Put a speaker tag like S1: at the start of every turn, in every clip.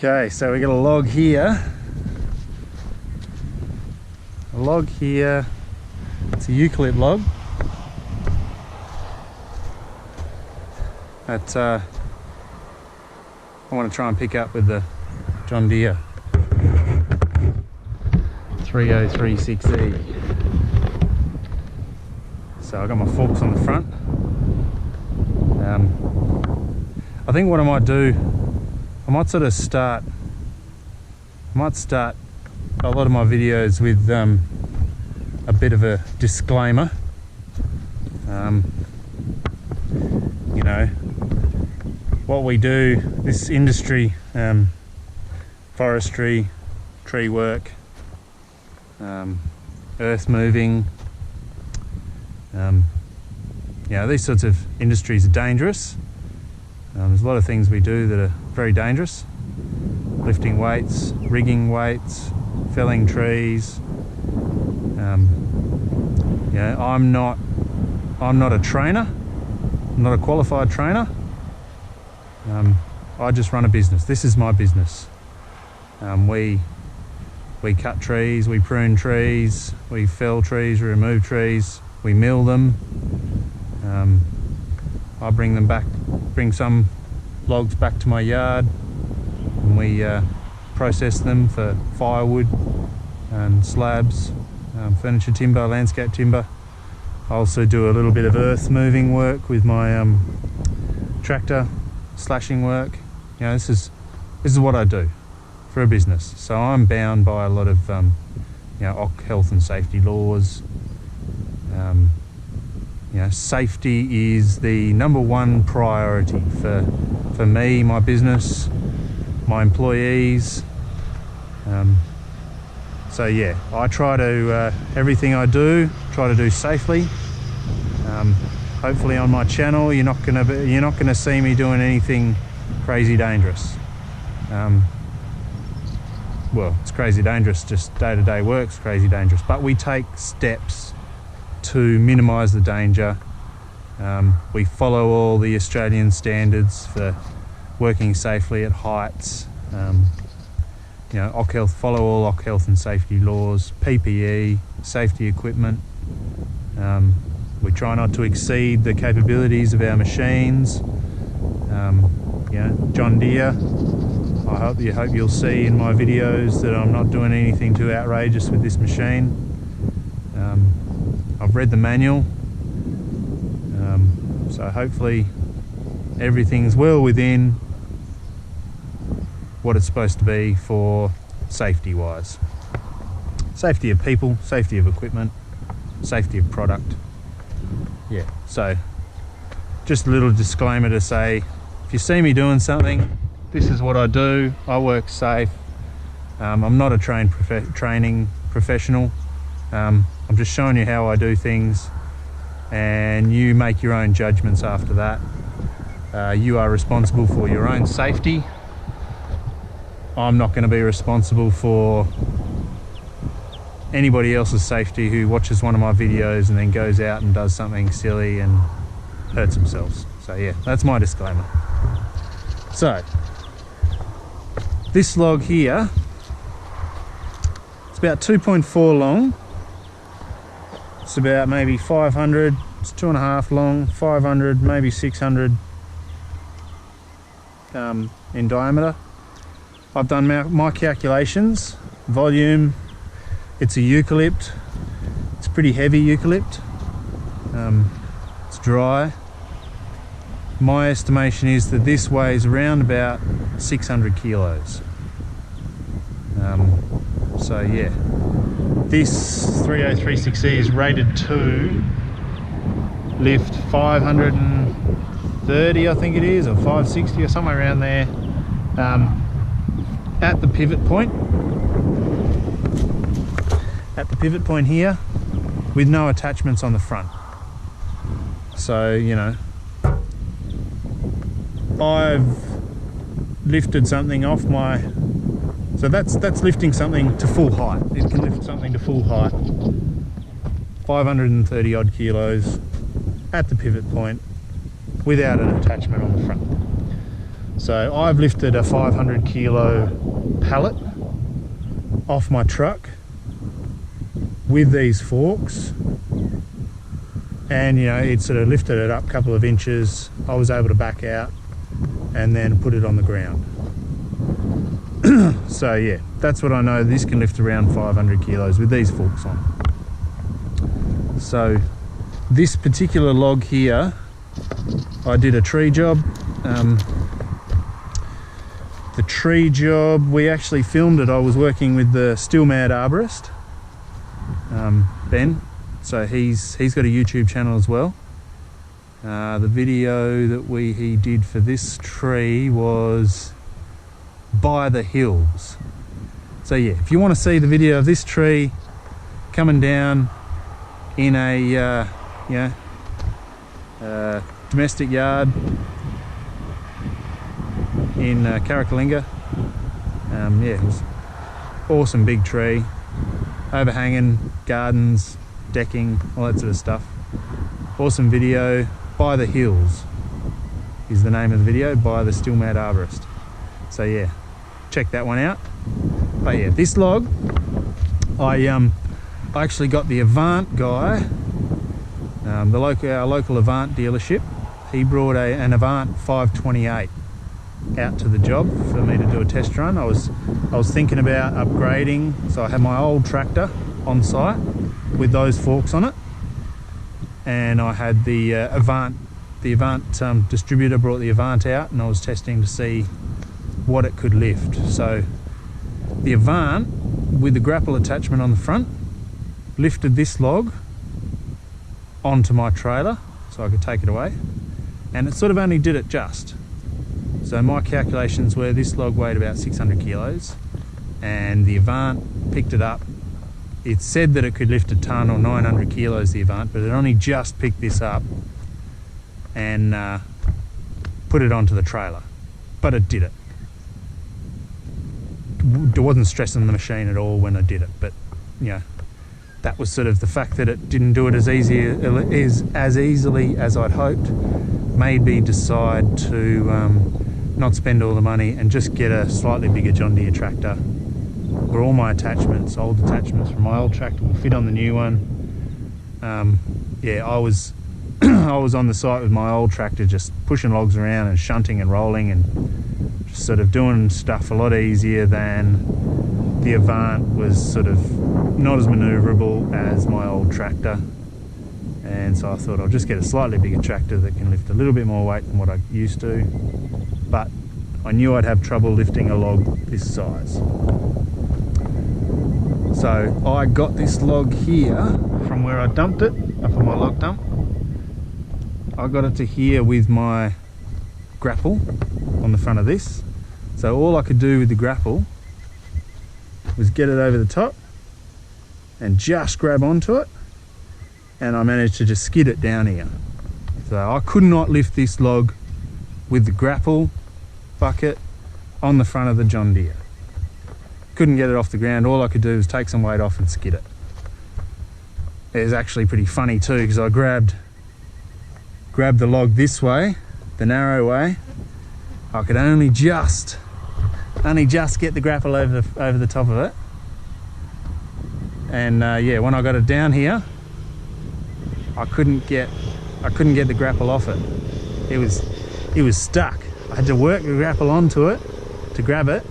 S1: Okay, so we got a log here. A log here. It's a eucalypt log. That I want to try and pick up with the John Deere 3036E. So I got my forks on the front. I think what I might do, I might start a lot of my videos with a bit of a disclaimer. You know, what we do, this industry, forestry, tree work, earth moving, you know, these sorts of industries are dangerous. There's a lot of things we do that are very dangerous. Lifting weights, rigging weights, felling trees. You know, I'm not a trainer. I'm not a qualified trainer. I just run a business. This is my business. We cut trees, we prune trees, we fell trees, we remove trees, we mill them. I bring some logs back to my yard, and we process them for firewood and slabs, furniture timber, landscape timber. I also do a little bit of earth moving work with my tractor, slashing work. You know, this is what I do for a business. So I'm bound by a lot of you know, health and safety laws. You know, safety is the #1 priority for me, my business, my employees. So yeah, I try to everything I do, try to do safely. Hopefully on my channel, you're not gonna see me doing anything crazy dangerous. Well, it's crazy dangerous, just day-to-day work's crazy dangerous, but we take steps to minimise the danger. We follow all the Australian standards for working safely at heights. You know, follow all OC health and safety laws, PPE, safety equipment. We try not to exceed the capabilities of our machines. You know, John Deere, I hope you'll see in my videos that I'm not doing anything too outrageous with this machine. I've read the manual, so hopefully everything's well within what it's supposed to be for safety wise. Safety of people, safety of equipment, safety of product. Yeah, so just a little disclaimer to say, if you see me doing something, this is what I do. I work safe. I'm not a training professional. I'm just showing you how I do things, and you make your own judgments after that. You are responsible for your own safety. I'm not going to be responsible for anybody else's safety who watches one of my videos and then goes out and does something silly and hurts themselves. So yeah, that's my disclaimer. So this log here, it's about 2.4 long. It's about maybe 500, it's 2.5 long, 500, maybe 600 in diameter. I've done my calculations. Volume, it's a eucalypt. It's pretty heavy eucalypt. It's dry. My estimation is that this weighs around about 600 kilos. So yeah, this 3036E is rated to lift 530, I think it is, or 560 or somewhere around there, at the pivot point. At the pivot point here, with no attachments on the front. So, you know, I've lifted something off my, so that's lifting something to full height. It can lift something to full height, 530 odd kilos at the pivot point without an attachment on the front. So I've lifted a 500 kilo pallet off my truck with these forks, and you know, it sort of lifted it up a couple of inches. I was able to back out and then put it on the ground. So yeah, that's what I know. This can lift around 500 kilos with these forks on. So this particular log here, I did a tree job. The tree job, we actually filmed it. I was working with the Still Mad arborist, Ben. So he's got a YouTube channel as well. The video that he did for this tree was by the hills. So yeah, if you want to see the video of this tree coming down in a domestic yard in Carricalinga, yeah, it was awesome big tree, overhanging, gardens, decking, all that sort of stuff. Awesome video. By the Hills is the name of the video, by the Still Mad arborist. So yeah, check that one out. But yeah, this log, I actually got the Avant guy, our local Avant dealership. He brought an Avant 528 out to the job for me to do a test run. I was thinking about upgrading, so I had my old tractor on site with those forks on it, and I had the Avant distributor brought the Avant out, and I was testing to see what it could lift. So the Avant with the grapple attachment on the front lifted this log onto my trailer so I could take it away, and it sort of only did it just. So my calculations were this log weighed about 600 kilos and the Avant picked it up. It said that it could lift a ton, or 900 kilos, the Avant, but it only just picked this up and put it onto the trailer. But it did it. It wasn't stressing the machine at all when I did it, but you know, that was sort of the fact that it didn't do it as easily as I'd hoped, made me decide to not spend all the money and just get a slightly bigger John Deere tractor, where all my attachments, old attachments from my old tractor, will fit on the new one. Yeah, I was I was on the site with my old tractor, just pushing logs around and shunting and rolling and just sort of doing stuff a lot easier than the Avant was sort of not as manoeuvrable as my old tractor. And so I thought I'll just get a slightly bigger tractor that can lift a little bit more weight than what I used to. But I knew I'd have trouble lifting a log this size. So I got this log here from where I dumped it, up on my log dump. I got it to here with my grapple on the front of this. So all I could do with the grapple was get it over the top and just grab onto it, and I managed to just skid it down here. So I could not lift this log with the grapple bucket on the front of the John Deere. Couldn't get it off the ground. All I could do was take some weight off and skid it. It was actually pretty funny too, because I grabbed the log this way, the narrow way. I could only just get the grapple over the top of it. And yeah, when I got it down here, I couldn't get the grapple off it. It was stuck. I had to work the grapple onto it to grab it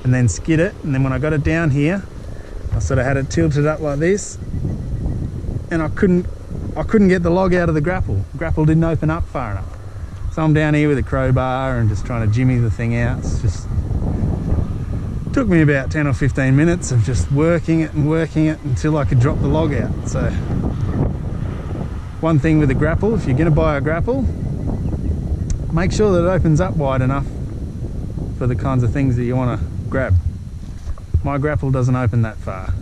S1: and then skid it. And then when I got it down here, I sort of had it tilted up like this, and I couldn't get the log out of the grapple. The grapple didn't open up far enough. So I'm down here with a crowbar and just trying to jimmy the thing out. It's just took me about 10 or 15 minutes of just working it until I could drop the log out. So one thing with a grapple, if you're going to buy a grapple, make sure that it opens up wide enough for the kinds of things that you want to grab. My grapple doesn't open that far,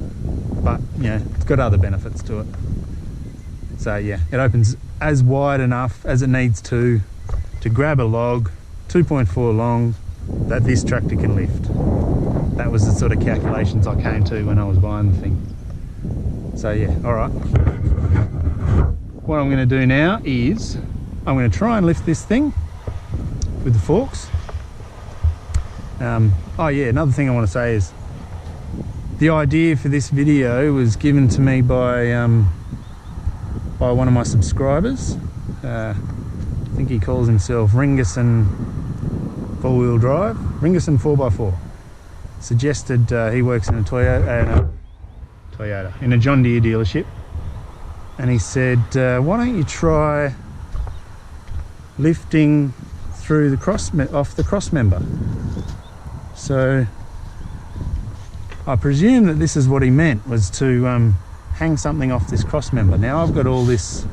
S1: but you know, it's got other benefits to it. So yeah, it opens as wide enough as it needs to grab a log 2.4 long that this tractor can lift. That was the sort of calculations I came to when I was buying the thing. So yeah, all right. What I'm going to do now is I'm going to try and lift this thing with the forks Oh yeah, another thing I want to say is the idea for this video was given to me by one of my subscribers. I think he calls himself Ringerson 4-wheel drive, Ringerson 4x4. Suggested he works in a Toyota, in a John Deere dealership, and he said, why don't you try lifting through the off the cross member? So I presume that this is what he meant, was to hang something off this cross member. Now I've got all this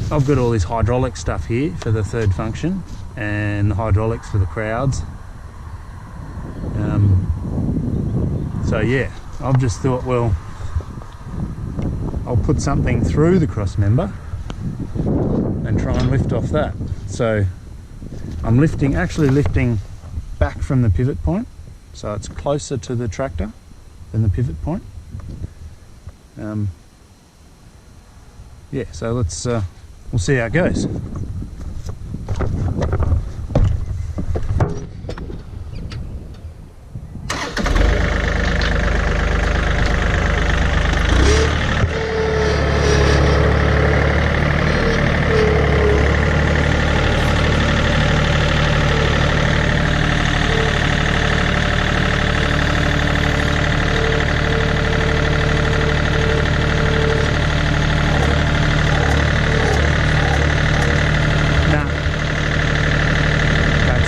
S1: hydraulic stuff here for the third function, and the hydraulics for the crowds. So yeah, I've just thought, well, I'll put something through the cross member and try and lift off that. So I'm actually lifting back from the pivot point, so it's closer to the tractor than the pivot point. Yeah, so let's we'll see how it goes.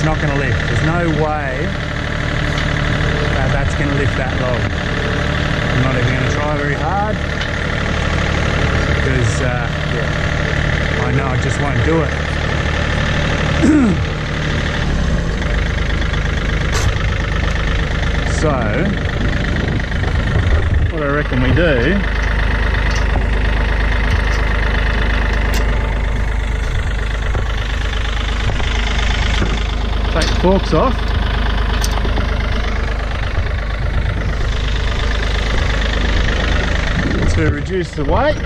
S1: Not going to lift. There's no way that that's going to lift that log. I'm not even going to try very hard because yeah, I know I just won't do it. So what I reckon we do, take the forks off, to reduce the weight.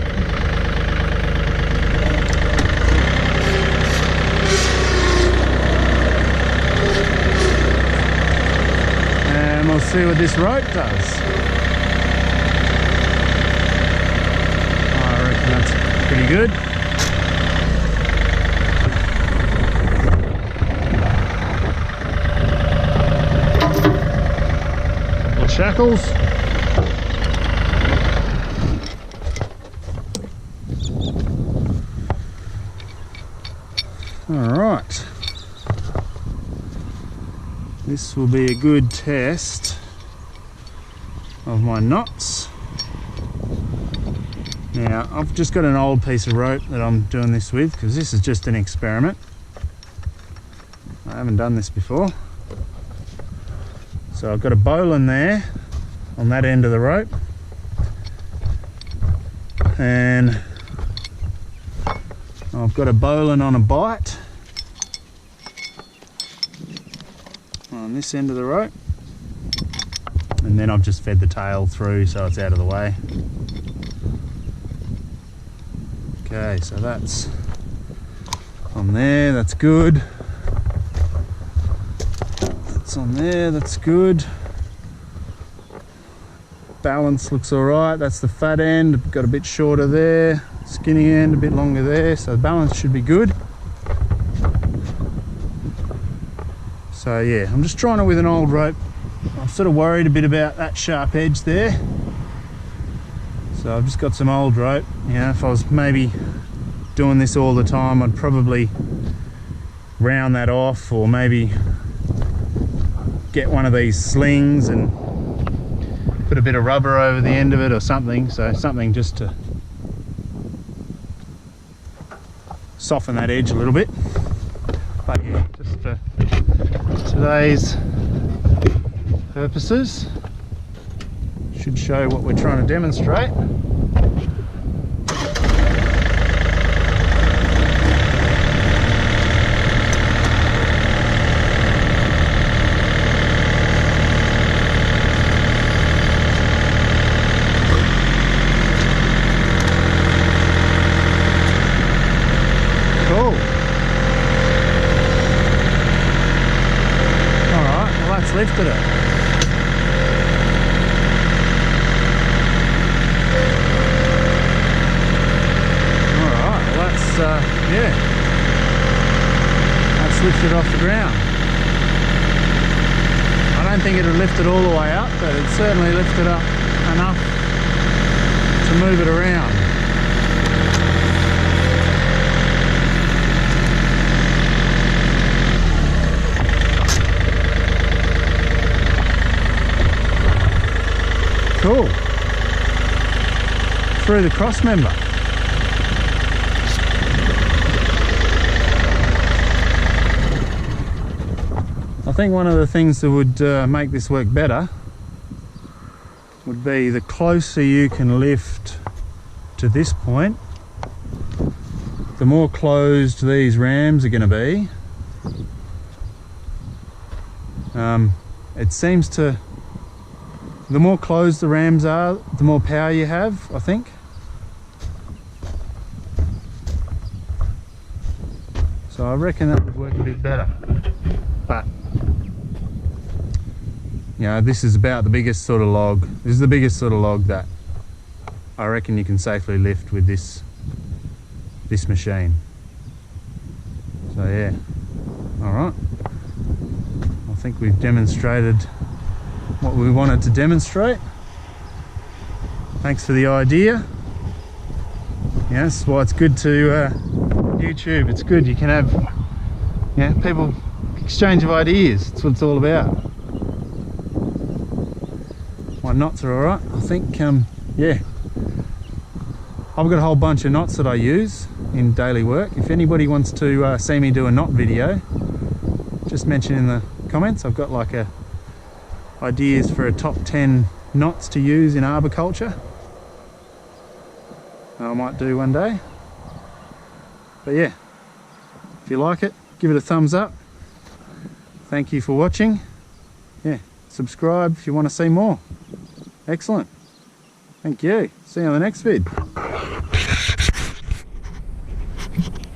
S1: And we'll see what this rope does. I reckon that's pretty good. Shackles. All right. This will be a good test of my knots. Now, I've just got an old piece of rope that I'm doing this with because this is just an experiment. I haven't done this before. So I've got a bowline there on that end of the rope, and I've got a bowline on a bite on this end of the rope, and then I've just fed the tail through so it's out of the way. Okay, so that's on there, that's good. On there, that's good. Balance looks all right. That's the fat end, got a bit shorter there, skinny end a bit longer there, so the balance should be good. So yeah, I'm just trying it with an old rope. I'm sort of worried a bit about that sharp edge there, so I've just got some old rope. You know, if I was maybe doing this all the time, I'd probably round that off, or maybe get one of these slings and put a bit of rubber over the end of it or something, so something just to soften that edge a little bit. But yeah, just for today's purposes, should show what we're trying to demonstrate. that's lifted it. Alright, well that's, yeah, that's lifted off the ground. I don't think it'll lift it all the way up, but it's certainly lifted up enough to move it around. Cool. Through the cross member. I think one of the things that would make this work better would be the closer you can lift to this point, the more closed these rams are going to be. It seems to, the more closed the rams are, the more power you have, I think. So I reckon that would work a bit better. But, you know, this is about the biggest sort of log. This is the biggest sort of log that I reckon you can safely lift with this machine. So yeah, all right. I think we've demonstrated what we wanted to demonstrate. Thanks for the idea. Yes, well, it's good to YouTube. It's good. You can have, yeah, people exchange of ideas. That's what it's all about. My knots are all right. I think, yeah. I've got a whole bunch of knots that I use in daily work. If anybody wants to see me do a knot video, just mention in the comments. I've got like ideas for a top 10 knots to use in arboriculture. I might do one day. But yeah, if you like it, give it a thumbs up. Thank you for watching. Yeah, subscribe if you want to see more. Excellent. Thank you. See you on the next vid.